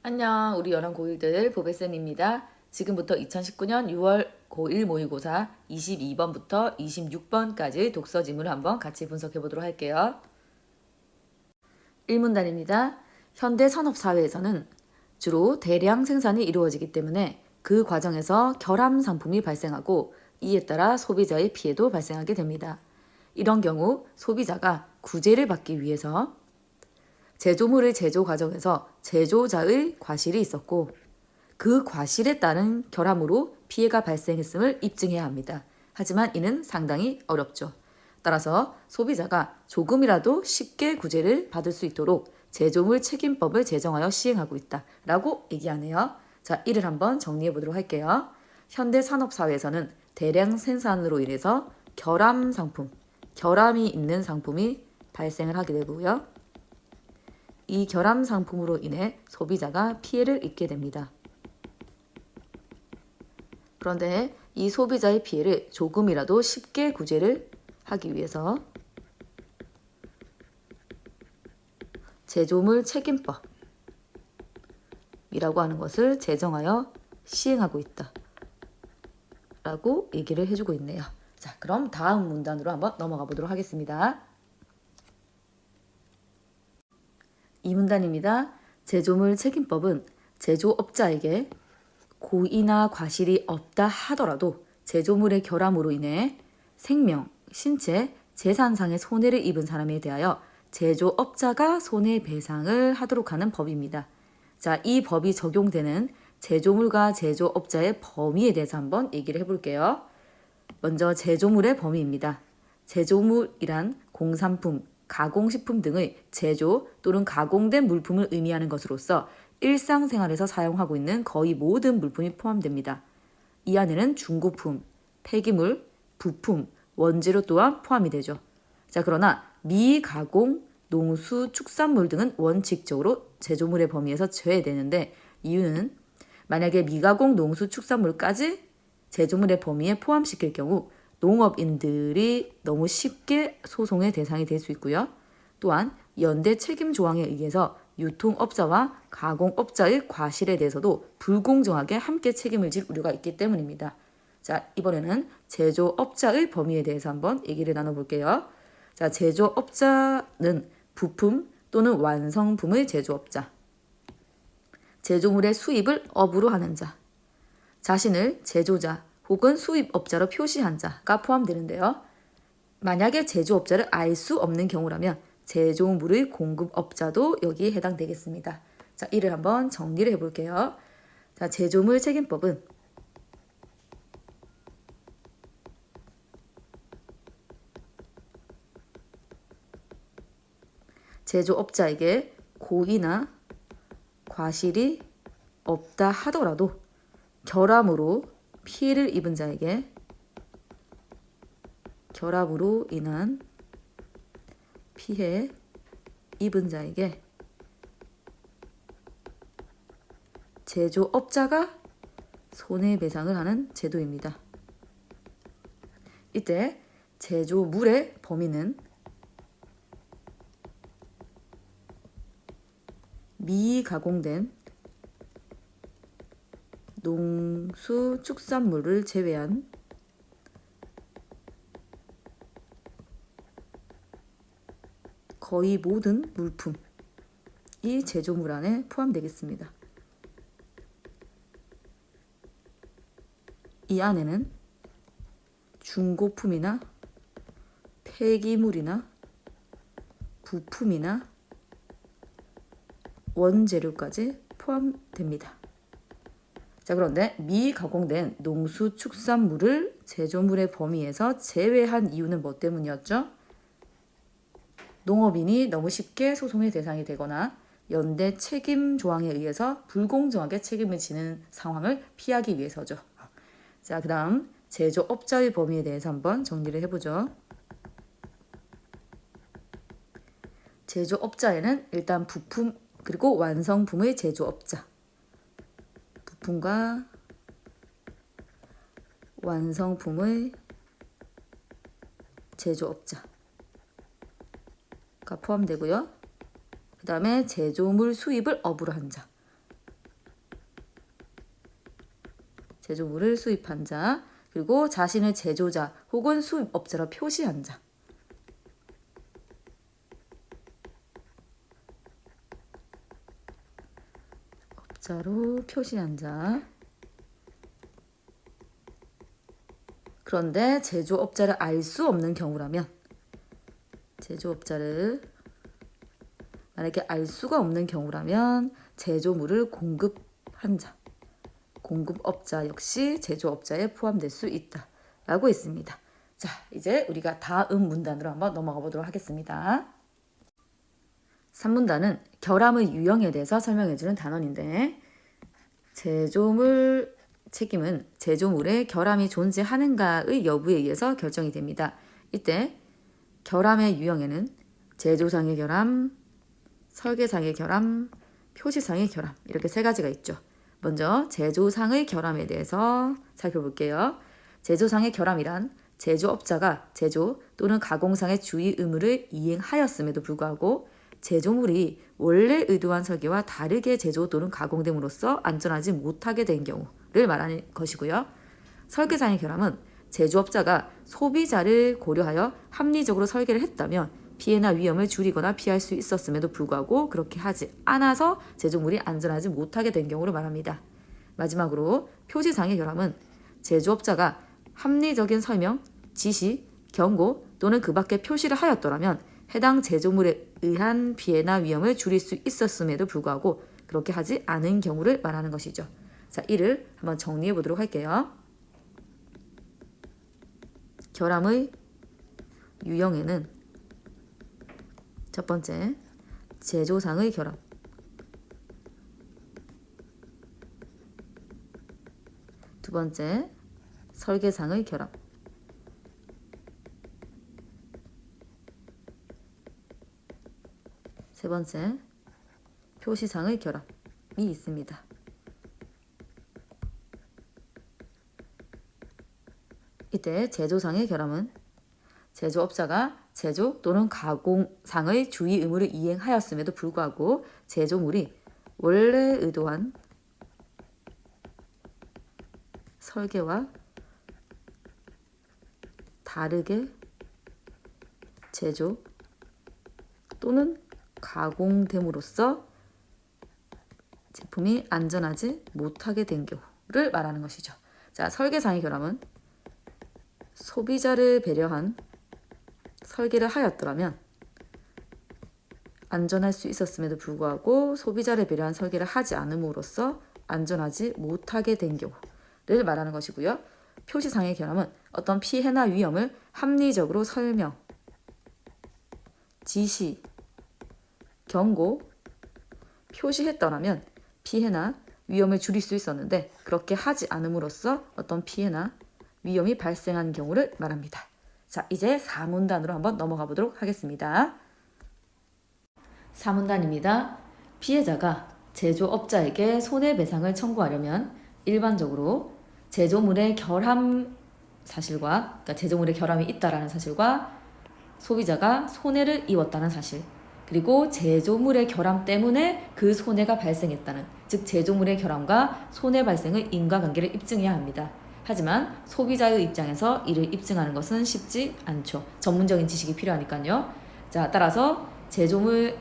안녕, 우리 연합 고1들 보배쌤입니다. 지금부터 2019년 6월 고1 모의고사 22번부터 26번까지 독서 지문을 한번 같이 분석해 보도록 할게요. 1문단입니다. 현대 산업사회에서는 주로 대량 생산이 이루어지기 때문에 그 과정에서 결함 상품이 발생하고 이에 따라 소비자의 피해도 발생하게 됩니다. 이런 경우 소비자가 구제를 받기 위해서 제조물의 제조 과정에서 제조자의 과실이 있었고 그 과실에 따른 결함으로 피해가 발생했음을 입증해야 합니다. 하지만 이는 상당히 어렵죠. 따라서 소비자가 조금이라도 쉽게 구제를 받을 수 있도록 제조물 책임법을 제정하여 시행하고 있다라고 얘기하네요. 자, 이를 한번 정리해 보도록 할게요. 현대 산업사회에서는 대량 생산으로 인해서 결함 상품, 결함이 있는 상품이 발생을 하게 되고요. 이 결함 상품으로 인해 소비자가 피해를 입게 됩니다. 그런데 이 소비자의 피해를 조금이라도 쉽게 구제를 하기 위해서 제조물 책임법이라고 하는 것을 제정하여 시행하고 있다 라고 얘기를 해주고 있네요. 자, 그럼 다음 문단으로 한번 넘어가 보도록 하겠습니다. 이 문단입니다. 제조물 책임법은 제조업자에게 고의나 과실이 없다 하더라도 제조물의 결함으로 인해 생명, 신체, 재산상의 손해를 입은 사람에 대하여 제조업자가 손해배상을 하도록 하는 법입니다. 자, 이 법이 적용되는 제조물과 제조업자의 범위에 대해서 한번 얘기를 해볼게요. 먼저 제조물의 범위입니다. 제조물이란 공산품, 가공식품 등의 제조 또는 가공된 물품을 의미하는 것으로서 일상생활에서 사용하고 있는 거의 모든 물품이 포함됩니다. 이 안에는 중고품, 폐기물, 부품, 원재료 또한 포함이 되죠. 자, 그러나 미가공, 농수, 축산물 등은 원칙적으로 제조물의 범위에서 제외되는데 이유는 만약에 미가공, 농수, 축산물까지 제조물의 범위에 포함시킬 경우 농업인들이 너무 쉽게 소송의 대상이 될 수 있고요. 또한 연대 책임 조항에 의해서 유통업자와 가공업자의 과실에 대해서도 불공정하게 함께 책임을 질 우려가 있기 때문입니다. 자, 이번에는 제조업자의 범위에 대해서 한번 얘기를 나눠볼게요. 자, 제조업자는 부품 또는 완성품의 제조업자, 제조물의 수입을 업으로 하는 자, 자신을 제조자 혹은 수입업자로 표시한 자가 포함되는데요. 만약에 제조업자를 알 수 없는 경우라면 제조물의 공급업자도 여기에 해당되겠습니다. 자, 이를 한번 정리를 해볼게요. 자, 제조물 책임법은 제조업자에게 고의나 과실이 없다 하더라도 결함으로 피해를 입은 자에게 결함으로 인한 피해 입은 자에게 제조업자가 손해배상을 하는 제도입니다. 이때 제조물의 범위는 미가공된 농수 축산물을 제외한 거의 모든 물품이 제조물 안에 포함되겠습니다. 이 안에는 중고품이나 폐기물이나 부품이나 원재료까지 포함됩니다. 자, 그런데 미가공된 농수축산물을 제조물의 범위에서 제외한 이유는 뭐 때문이었죠? 농업인이 너무 쉽게 소송의 대상이 되거나 연대 책임 조항에 의해서 불공정하게 책임을 지는 상황을 피하기 위해서죠. 자, 그 다음 제조업자의 범위에 대해서 한번 정리를 해보죠. 제조업자에는 일단 부품 그리고 완성품의 제조업자, 부품과 완성품의 제조업자가 포함되고요. 그 다음에 제조물 수입을 업으로 한 자, 제조물을 수입한 자, 그리고 자신을 제조자 혹은 수입업자로 표시한 자. 업자로 표시한 자. 그런데 제조업자를 알 수 없는 경우라면, 제조업자를 만약에 알 수가 없는 경우라면 제조물을 공급한 자, 공급업자 역시 제조업자에 포함될 수 있다 라고 했습니다. 자, 이제 우리가 다음 문단으로 한번 넘어가 보도록 하겠습니다. 3문단은 결함의 유형에 대해서 설명해주는 단원인데, 제조물 책임은 제조물에 결함이 존재하는가의 여부에 의해서 결정이 됩니다. 이때 결함의 유형에는 제조상의 결함, 설계상의 결함, 표시상의 결함 이렇게 세 가지가 있죠. 먼저 제조상의 결함에 대해서 살펴볼게요. 제조상의 결함이란 제조업자가 제조 또는 가공상의 주의 의무를 이행하였음에도 불구하고 제조물이 원래 의도한 설계와 다르게 제조 또는 가공됨으로써 안전하지 못하게 된 경우를 말하는 것이고요. 설계상의 결함은 제조업자가 소비자를 고려하여 합리적으로 설계를 했다면 피해나 위험을 줄이거나 피할 수 있었음에도 불구하고 그렇게 하지 않아서 제조물이 안전하지 못하게 된 경우를 말합니다. 마지막으로 표시상의 결함은 제조업자가 합리적인 설명, 지시, 경고 또는 그 밖의 표시를 하였더라면 해당 제조물에 의한 피해나 위험을 줄일 수 있었음에도 불구하고 그렇게 하지 않은 경우를 말하는 것이죠. 자, 이를 한번 정리해 보도록 할게요. 결함의 유형에는 첫 번째, 제조상의 결함. 두 번째, 설계상의 결함. 세 번째, 표시상의 결함이 있습니다. 이때 제조상의 결함은 제조업자가 제조 또는 가공상의 주의 의무를 이행하였음에도 불구하고 제조물이 원래 의도한 설계와 다르게 제조 또는 가공됨으로써 제품이 안전하지 못하게 된 경우를 말하는 것이죠. 자, 설계상의 결함은 소비자를 배려한 설계를 하였더라면 안전할 수 있었음에도 불구하고 소비자를 배려한 설계를 하지 않음으로써 안전하지 못하게 된 경우를 말하는 것이고요. 표시상의 결함은 어떤 피해나 위험을 합리적으로 설명, 지시, 경고, 표시했더라면 피해나 위험을 줄일 수 있었는데 그렇게 하지 않음으로써 어떤 피해나 위험이 발생한 경우를 말합니다. 자, 이제 4문단으로 한번 넘어가 보도록 하겠습니다. 4문단입니다. 피해자가 제조업자에게 손해배상을 청구하려면 일반적으로 제조물의 결함 사실과, 그러니까 제조물의 결함이 있다라는 사실과 소비자가 손해를 입었다는 사실, 그리고 제조물의 결함 때문에 그 손해가 발생했다는, 즉 제조물의 결함과 손해 발생의 인과관계를 입증해야 합니다. 하지만 소비자의 입장에서 이를 입증하는 것은 쉽지 않죠. 전문적인 지식이 필요하니까요. 자, 따라서 제조물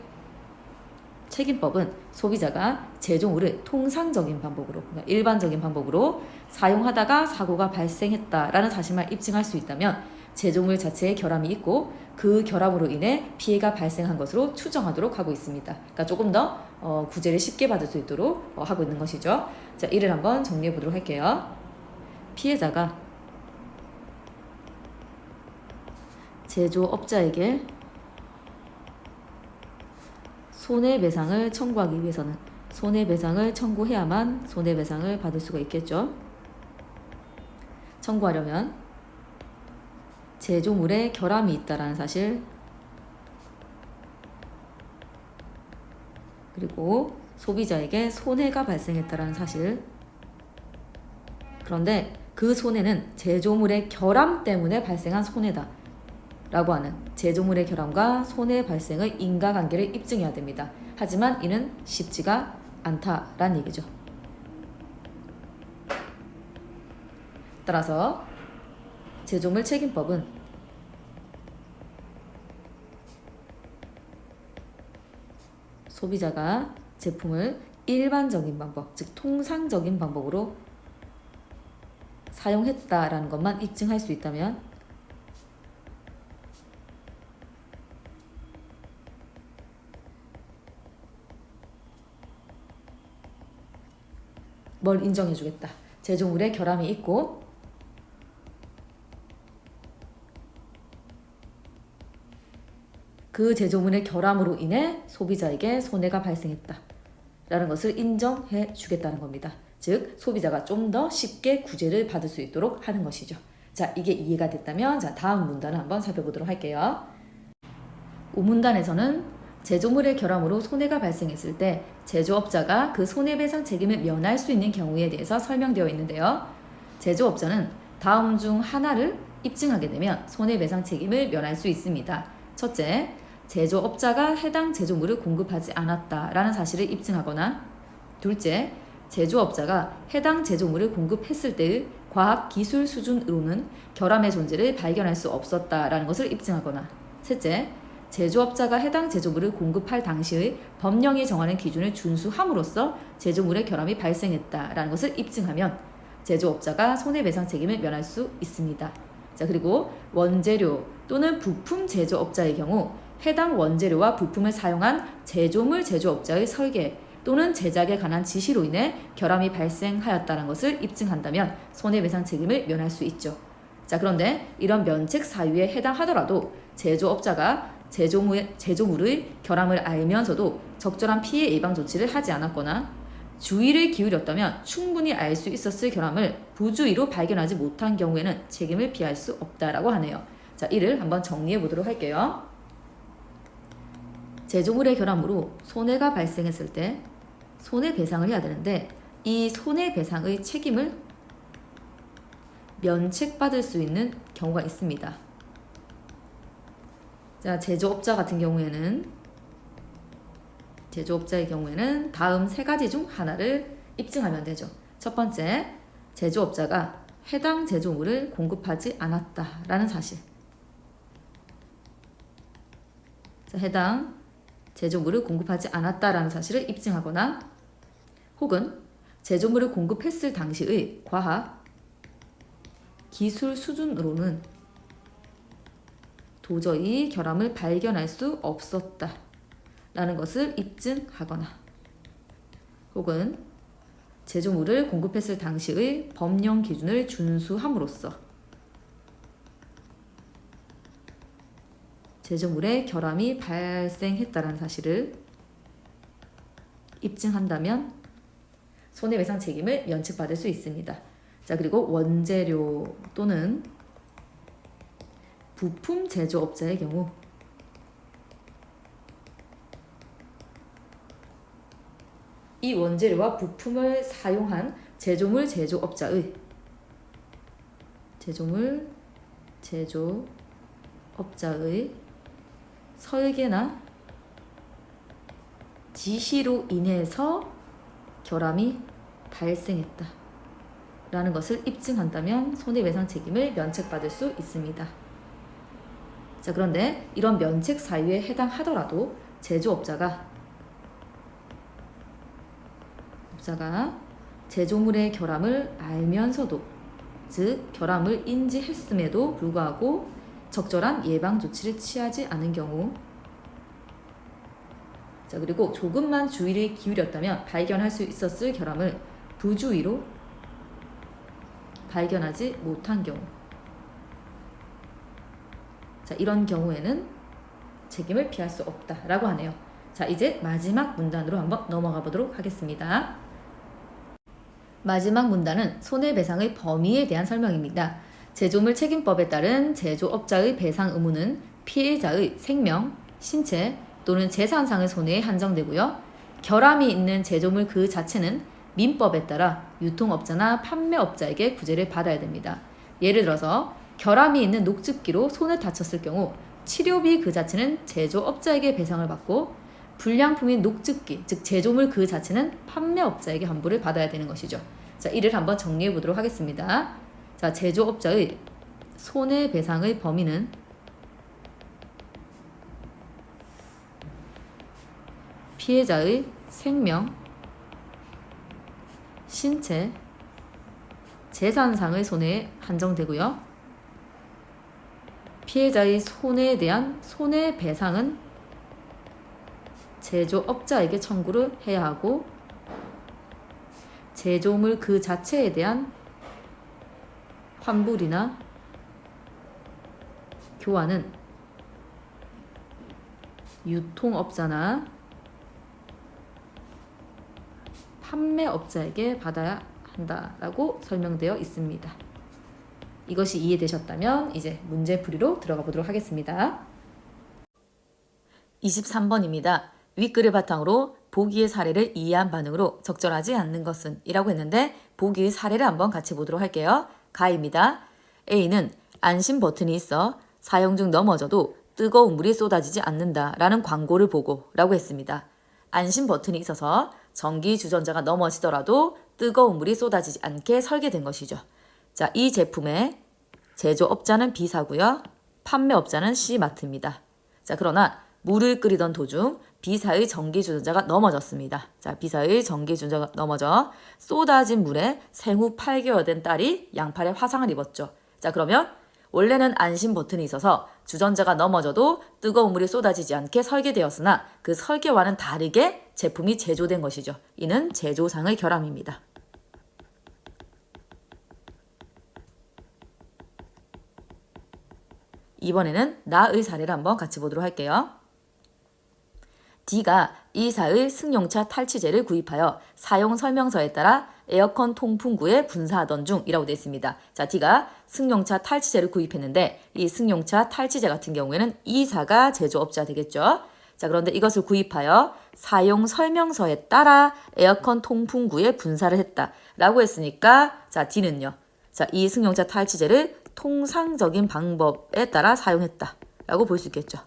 책임법은 소비자가 제조물을 통상적인 방법으로, 그러니까 일반적인 방법으로 사용하다가 사고가 발생했다라는 사실만 입증할 수 있다면 제조물 자체에 결함이 있고 그 결함으로 인해 피해가 발생한 것으로 추정하도록 하고 있습니다. 그러니까 조금 더 구제를 쉽게 받을 수 있도록 하고 있는 것이죠. 자, 이를 한번 정리해 보도록 할게요. 피해자가 제조업자에게 손해배상을 청구하기 위해서는 손해배상을 청구해야만 손해배상을 받을 수가 있겠죠. 청구하려면 제조물에 결함이 있다는 사실, 그리고 소비자에게 손해가 발생했다는 사실. 그런데 그 손해는 제조물의 결함 때문에 발생한 손해다 라고 하는 제조물의 결함과 손해 발생의 인과관계를 입증해야 됩니다. 하지만 이는 쉽지가 않다라는 얘기죠. 따라서 제조물 책임법은 소비자가 제품을 일반적인 방법, 즉 통상적인 방법으로 사용했다라는 것만 입증할 수 있다면 뭘 인정해주겠다. 제조물에 결함이 있고 그 제조물의 결함으로 인해 소비자에게 손해가 발생했다 라는 것을 인정해 주겠다는 겁니다. 즉 소비자가 좀 더 쉽게 구제를 받을 수 있도록 하는 것이죠. 자, 이게 이해가 됐다면 자, 다음 문단을 한번 살펴보도록 할게요. 5문단에서는 제조물의 결함으로 손해가 발생했을 때 제조업자가 그 손해배상 책임을 면할 수 있는 경우에 대해서 설명되어 있는데요. 제조업자는 다음 중 하나를 입증하게 되면 손해배상 책임을 면할 수 있습니다. 첫째, 제조업자가 해당 제조물을 공급하지 않았다라는 사실을 입증하거나, 둘째, 제조업자가 해당 제조물을 공급했을 때의 과학 기술 수준으로는 결함의 존재를 발견할 수 없었다라는 것을 입증하거나, 셋째, 제조업자가 해당 제조물을 공급할 당시의 법령이 정하는 기준을 준수함으로써 제조물의 결함이 발생했다라는 것을 입증하면 제조업자가 손해배상 책임을 면할 수 있습니다. 자, 그리고 원재료 또는 부품 제조업자의 경우 해당 원재료와 부품을 사용한 제조물 제조업자의 설계 또는 제작에 관한 지시로 인해 결함이 발생하였다는 것을 입증한다면 손해배상 책임을 면할 수 있죠. 자, 그런데 이런 면책 사유에 해당하더라도 제조업자가 제조물의 결함을 알면서도 적절한 피해 예방 조치를 하지 않았거나 주의를 기울였다면 충분히 알 수 있었을 결함을 부주의로 발견하지 못한 경우에는 책임을 피할 수 없다라고 하네요. 자, 이를 한번 정리해 보도록 할게요. 제조물의 결함으로 손해가 발생했을 때 손해배상을 해야 되는데 이 손해배상의 책임을 면책받을 수 있는 경우가 있습니다. 자, 제조업자의 경우에는 다음 세 가지 중 하나를 입증하면 되죠. 첫 번째, 제조업자가 해당 제조물을 공급하지 않았다라는 사실. 자, 해당 제조물을 공급하지 않았다라는 사실을 입증하거나, 혹은 제조물을 공급했을 당시의 과학, 기술 수준으로는 도저히 결함을 발견할 수 없었다라는 것을 입증하거나, 혹은 제조물을 공급했을 당시의 법령 기준을 준수함으로써 제조물에 결함이 발생했다는 사실을 입증한다면 손해배상 책임을 면책받을 수 있습니다. 자, 그리고 원재료 또는 부품 제조업자의 경우 이 원재료와 부품을 사용한 제조물 제조업자의 설계나 지시로 인해서 결함이 발생했다 라는 것을 입증한다면 손해배상 책임을 면책받을 수 있습니다. 자, 그런데 이런 면책 사유에 해당하더라도 제조업자가 제조물의 결함을 알면서도, 즉 결함을 인지했음에도 불구하고 적절한 예방 조치를 취하지 않은 경우, 자, 그리고 조금만 주의를 기울였다면 발견할 수 있었을 결함을 부주의로 발견하지 못한 경우, 자, 이런 경우에는 책임을 피할 수 없다라고 하네요. 자, 이제 마지막 문단으로 한번 넘어가 보도록 하겠습니다. 마지막 문단은 손해배상의 범위에 대한 설명입니다. 제조물 책임법에 따른 제조업자의 배상 의무는 피해자의 생명, 신체 또는 재산상의 손해에 한정되고요. 결함이 있는 제조물 그 자체는 민법에 따라 유통업자나 판매업자에게 구제를 받아야 됩니다. 예를 들어서 결함이 있는 녹즙기로 손을 다쳤을 경우 치료비 그 자체는 제조업자에게 배상을 받고 불량품인 녹즙기, 즉 제조물 그 자체는 판매업자에게 환불을 받아야 되는 것이죠. 자, 이를 한번 정리해 보도록 하겠습니다. 자, 제조업자의 손해배상의 범위는 피해자의 생명, 신체, 재산상의 손해에 한정되고요. 피해자의 손해에 대한 손해배상은 제조업자에게 청구를 해야 하고 제조물 그 자체에 대한 환불이나 교환은 유통업자나 판매업자에게 받아야 한다라고 설명되어 있습니다. 이것이 이해되셨다면 이제 문제풀이로 들어가 보도록 하겠습니다. 23번입니다. 윗글을 바탕으로 보기의 사례를 이해한 반응으로 적절하지 않는 것은 이라고 했는데 보기의 사례를 한번 같이 보도록 할게요. 가입니다. A는 안심 버튼이 있어 사용 중 넘어져도 뜨거운 물이 쏟아지지 않는다 라는 광고를 보고 라고 했습니다. 안심 버튼이 있어서 전기 주전자가 넘어지더라도 뜨거운 물이 쏟아지지 않게 설계된 것이죠. 자, 이 제품의 제조업자는 B사고요. 판매업자는 C마트입니다. 자, 그러나 물을 끓이던 도중 B사의 전기 주전자가 넘어졌습니다. 자, B사의 전기 주전자가 넘어져 쏟아진 물에 생후 8개월 된 딸이 양팔에 화상을 입었죠. 자, 그러면 원래는 안심 버튼이 있어서 주전자가 넘어져도 뜨거운 물이 쏟아지지 않게 설계되었으나 그 설계와는 다르게 제품이 제조된 것이죠. 이는 제조상의 결함입니다. 이번에는 나의 사례를 한번 같이 보도록 할게요. D가 E사의 승용차 탈취제를 구입하여 사용 설명서에 따라 에어컨 통풍구에 분사하던 중이라고 되어 있습니다. 자, D가 승용차 탈취제를 구입했는데 이 승용차 탈취제 같은 경우에는 E사가 제조업자 되겠죠. 자, 그런데 이것을 구입하여 사용 설명서에 따라 에어컨 통풍구에 분사를 했다라고 했으니까 자, D는요. 자, 이 승용차 탈취제를 통상적인 방법에 따라 사용했다라고 볼 수 있겠죠.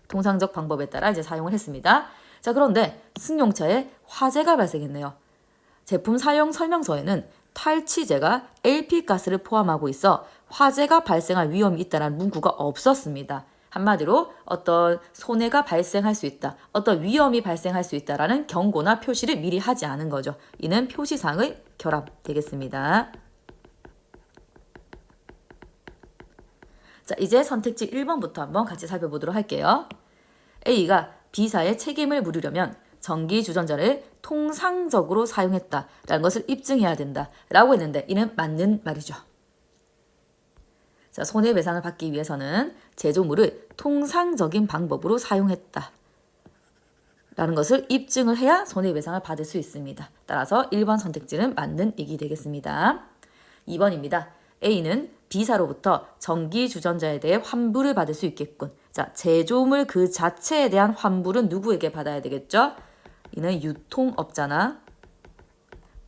통상적 방법에 따라 이제 사용을 했습니다. 자, 그런데 승용차에 화재가 발생했네요. 제품 사용 설명서에는 탈취제가 LP가스를 포함하고 있어 화재가 발생할 위험이 있다는 문구가 없었습니다. 한마디로 어떤 손해가 발생할 수 있다, 어떤 위험이 발생할 수 있다라는 경고나 표시를 미리 하지 않은 거죠. 이는 표시상의 결함 되겠습니다. 자, 이제 선택지 1번부터 한번 같이 살펴보도록 할게요. A가 B사의 책임을 물으려면 전기 주전자를 통상적으로 사용했다라는 것을 입증해야 된다라고 했는데 이는 맞는 말이죠. 자, 손해배상을 받기 위해서는 제조물을 통상적인 방법으로 사용했다라는 것을 입증을 해야 손해배상을 받을 수 있습니다. 따라서 1번 선택지는 맞는 얘기 되겠습니다. 2번입니다. A는 B사로부터 전기 주전자에 대해 환불을 받을 수 있겠군. 자, 제조물 그 자체에 대한 환불은 누구에게 받아야 되겠죠? 이는 유통업자나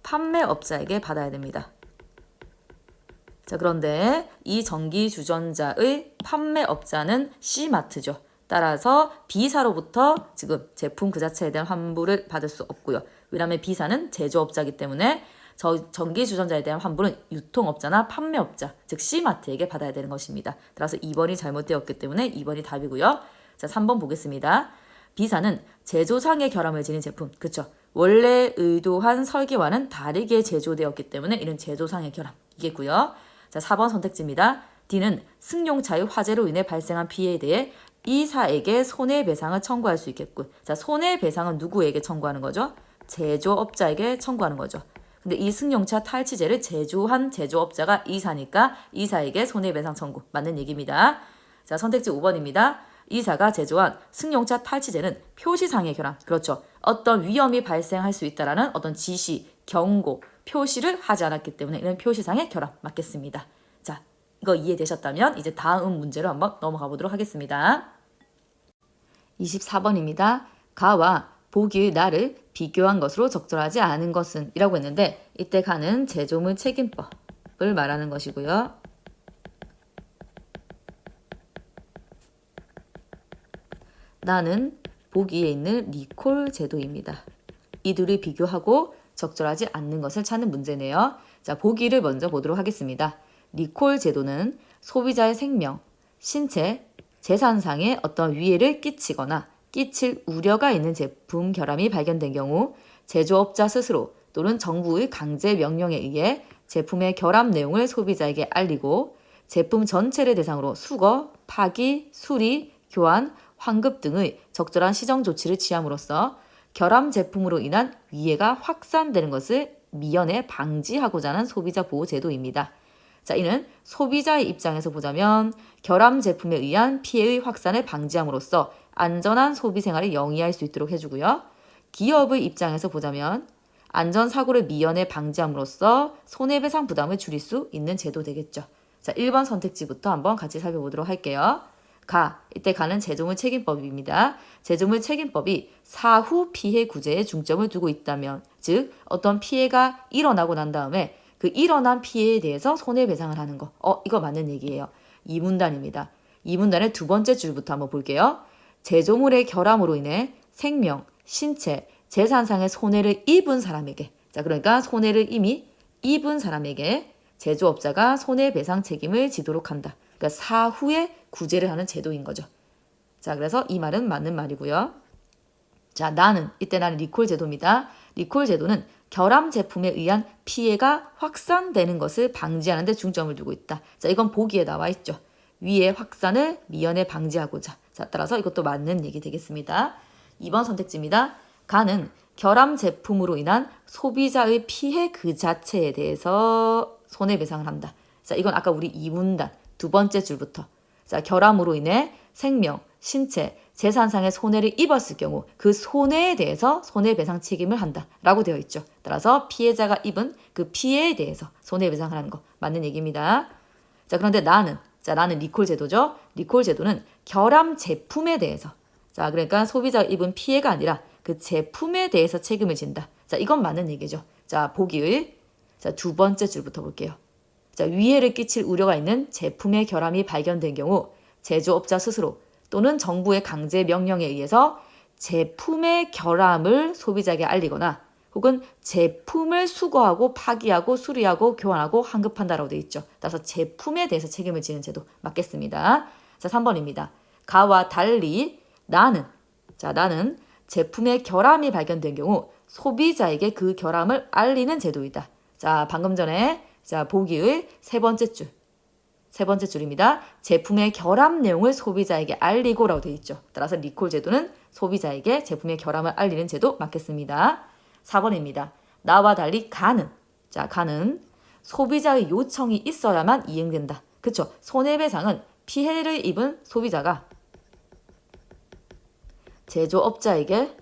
판매업자에게 받아야 됩니다. 자, 그런데 이 전기 주전자의 판매업자는 C마트죠. 따라서 B사로부터 지금 제품 그 자체에 대한 환불을 받을 수 없고요. 왜냐하면 B사는 제조업자이기 때문에 전기 주전자에 대한 환불은 유통업자나 판매업자, 즉 C마트에게 받아야 되는 것입니다. 따라서 2번이 잘못되었기 때문에 2번이 답이고요. 자, 3번 보겠습니다. B사는 제조상의 결함을 지닌 제품, 그쵸? 원래 의도한 설계와는 다르게 제조되었기 때문에 이는 제조상의 결함이겠고요. 자, 4번 선택지입니다. D는 승용차의 화재로 인해 발생한 피해에 대해 E사에게 손해배상을 청구할 수 있겠군. 자, 손해배상은 누구에게 청구하는 거죠? 제조업자에게 청구하는 거죠. 근데 이 승용차 탈취제를 제조한 제조업자가 E사니까 E사에게 손해배상 청구. 맞는 얘기입니다. 자, 선택지 5번입니다. E사가 제조한 승용차 탈취제는 표시상의 결함. 그렇죠. 어떤 위험이 발생할 수 있다라는 어떤 지시, 경고, 표시를 하지 않았기 때문에 이는 표시상의 결함 맞겠습니다. 자, 이거 이해되셨다면 이제 다음 문제로 한번 넘어가 보도록 하겠습니다. 24번입니다. 가와 보기의 나를 비교한 것으로 적절하지 않은 것은 이라고 했는데 이때 가는 제조물 책임법을 말하는 것이고요. 나는 보기에 있는 리콜 제도입니다. 이 둘을 비교하고 적절하지 않는 것을 찾는 문제네요. 자, 보기를 먼저 보도록 하겠습니다. 리콜 제도는 소비자의 생명, 신체, 재산상의 어떤 위해를 끼치거나 끼칠 우려가 있는 제품 결함이 발견된 경우 제조업자 스스로 또는 정부의 강제 명령에 의해 제품의 결함 내용을 소비자에게 알리고 제품 전체를 대상으로 수거, 파기, 수리, 교환, 환급 등의 적절한 시정 조치를 취함으로써 결함 제품으로 인한 위해가 확산되는 것을 미연에 방지하고자 하는 소비자 보호 제도입니다. 자, 이는 소비자의 입장에서 보자면 결함 제품에 의한 피해의 확산을 방지함으로써 안전한 소비 생활을 영위할 수 있도록 해주고요. 기업의 입장에서 보자면 안전사고를 미연에 방지함으로써 손해배상 부담을 줄일 수 있는 제도 되겠죠. 자, 1번 선택지부터 한번 같이 살펴보도록 할게요. 이때 가는 제조물 책임법입니다. 제조물 책임법이 사후 피해 구제에 중점을 두고 있다면, 즉 어떤 피해가 일어나고 난 다음에 그 일어난 피해에 대해서 손해배상을 하는 거. 이거 맞는 얘기예요. 이 문단입니다. 이 문단의 두 번째 줄부터 한번 볼게요. 제조물의 결함으로 인해 생명, 신체, 재산상의 손해를 입은 사람에게, 자, 그러니까 손해를 이미 입은 사람에게 제조업자가 손해배상 책임을 지도록 한다. 그러니까 사후에 구제를 하는 제도인 거죠. 자, 그래서 이 말은 맞는 말이고요. 자, 이때 나는 리콜 제도입니다. 리콜 제도는 결함 제품에 의한 피해가 확산되는 것을 방지하는 데 중점을 두고 있다. 자, 이건 보기에 나와 있죠. 위의 확산을 미연에 방지하고자. 자, 따라서 이것도 맞는 얘기 되겠습니다. 2번 선택지입니다. 가는 결함 제품으로 인한 소비자의 피해 그 자체에 대해서 손해배상을 한다. 자, 이건 아까 우리 2문단 두 번째 줄부터. 자, 결함으로 인해 생명, 신체, 재산상의 손해를 입었을 경우 그 손해에 대해서 손해배상 책임을 한다라고 되어 있죠. 따라서 피해자가 입은 그 피해에 대해서 손해배상을 하는 거 맞는 얘기입니다. 자, 그런데 나는 리콜 제도죠. 리콜 제도는 결함 제품에 대해서, 자, 그러니까 소비자가 입은 피해가 아니라 그 제품에 대해서 책임을 진다. 자, 이건 맞는 얘기죠. 자, 보기의 두 번째 줄부터 볼게요. 자, 위해를 끼칠 우려가 있는 제품의 결함이 발견된 경우 제조업자 스스로 또는 정부의 강제 명령에 의해서 제품의 결함을 소비자에게 알리거나 혹은 제품을 수거하고 파기하고 수리하고 교환하고 환급한다라고 되어 있죠. 따라서 제품에 대해서 책임을 지는 제도 맞겠습니다. 자, 3번입니다. 가와 달리 나는 제품의 결함이 발견된 경우 소비자에게 그 결함을 알리는 제도이다. 자, 방금 전에 보기의 세 번째 줄입니다. 제품의 결함 내용을 소비자에게 알리고라고 되어 있죠. 따라서 리콜 제도는 소비자에게 제품의 결함을 알리는 제도 맞겠습니다. 4번입니다. 나와 달리 가는 소비자의 요청이 있어야만 이행된다. 그렇죠. 손해배상은 피해를 입은 소비자가 제조업자에게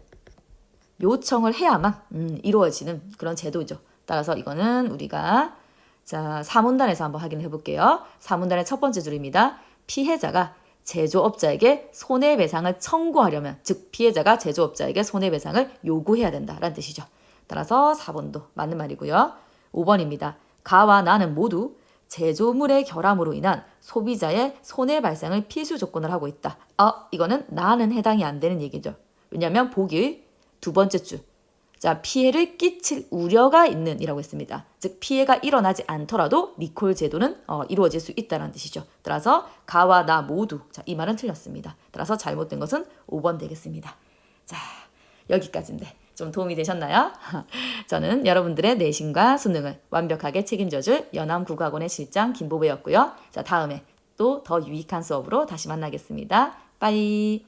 요청을 해야만 이루어지는 그런 제도죠. 따라서 이거는 우리가 4문단에서 한번 확인해 볼게요. 4문단의 첫 번째 줄입니다. 피해자가 제조업자에게 손해배상을 청구하려면, 즉 피해자가 제조업자에게 손해배상을 요구해야 된다라는 뜻이죠. 따라서 4번도 맞는 말이고요. 5번입니다. 가와 나는 모두 제조물의 결함으로 인한 소비자의 손해 발생을 필수 조건을 하고 있다. 이거는 나는 해당이 안 되는 얘기죠. 왜냐하면 보기 두 번째 줄. 자, 피해를 끼칠 우려가 있는 이라고 했습니다. 즉 피해가 일어나지 않더라도 리콜 제도는 이루어질 수 있다는 뜻이죠. 따라서 가와 나 모두, 이 말은 틀렸습니다. 따라서 잘못된 것은 5번 되겠습니다. 자, 여기까지인데 좀 도움이 되셨나요? 저는 여러분들의 내신과 수능을 완벽하게 책임져줄 연암국어학원의 실장 김보배였고요. 자, 다음에 또 더 유익한 수업으로 다시 만나겠습니다. 빠이.